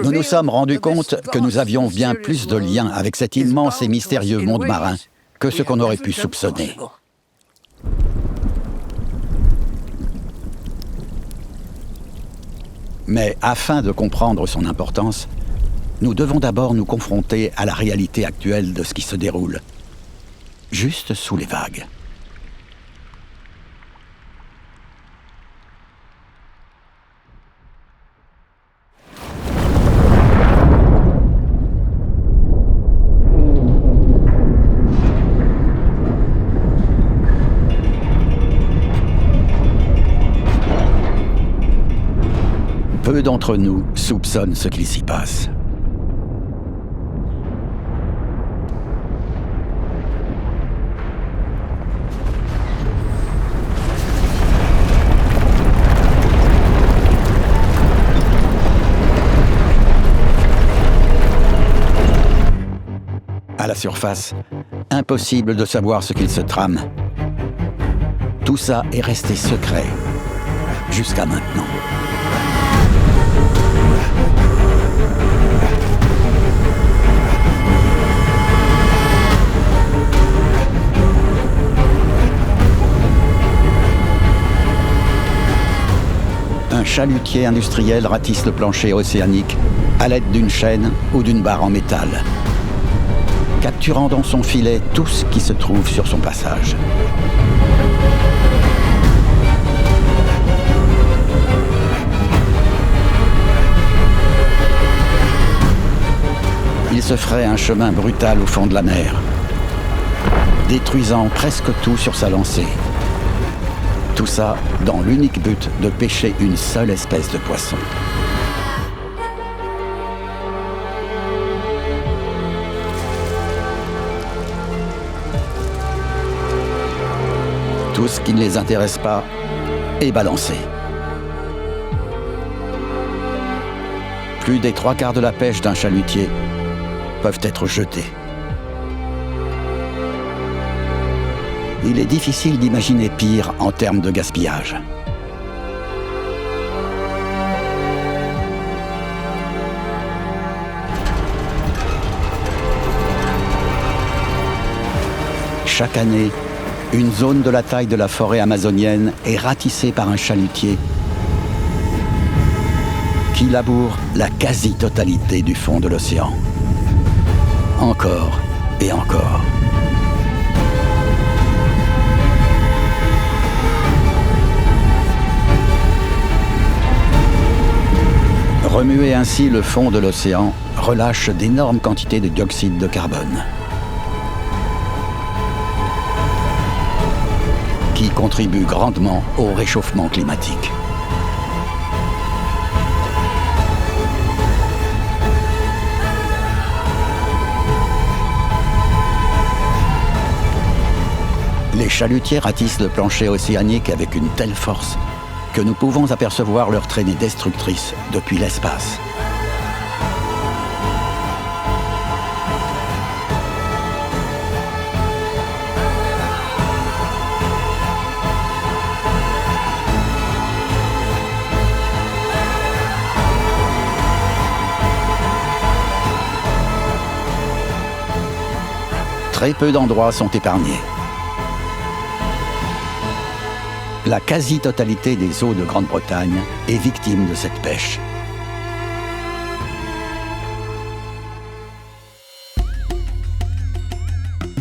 Nous nous sommes rendus compte que nous avions bien plus de liens avec cet immense et mystérieux monde marin que ce qu'on aurait pu soupçonner. Mais afin de comprendre son importance, nous devons d'abord nous confronter à la réalité actuelle de ce qui se déroule, juste sous les vagues. Peu d'entre nous soupçonnent ce qu'il s'y passe. À la surface, impossible de savoir ce qu'il se trame. Tout ça est resté secret, jusqu'à maintenant. Un chalutier industriel ratisse le plancher océanique à l'aide d'une chaîne ou d'une barre en métal, capturant dans son filet tout ce qui se trouve sur son passage. Il se ferait un chemin brutal au fond de la mer, détruisant presque tout sur sa lancée. Tout ça dans l'unique but de pêcher une seule espèce de poisson. Tout ce qui ne les intéresse pas est balancé. Plus des 3/4 de la pêche d'un chalutier peuvent être jetés. Il est difficile d'imaginer pire en termes de gaspillage. Chaque année, une zone de la taille de la forêt amazonienne est ratissée par un chalutier qui laboure la quasi-totalité du fond de l'océan. Encore et encore. Remuer ainsi le fond de l'océan relâche d'énormes quantités de dioxyde de carbone, qui contribue grandement au réchauffement climatique. Les chalutiers ratissent le plancher océanique avec une telle force que nous pouvons apercevoir leur traînée destructrice depuis l'espace. Très peu d'endroits sont épargnés. La quasi-totalité des eaux de Grande-Bretagne est victime de cette pêche.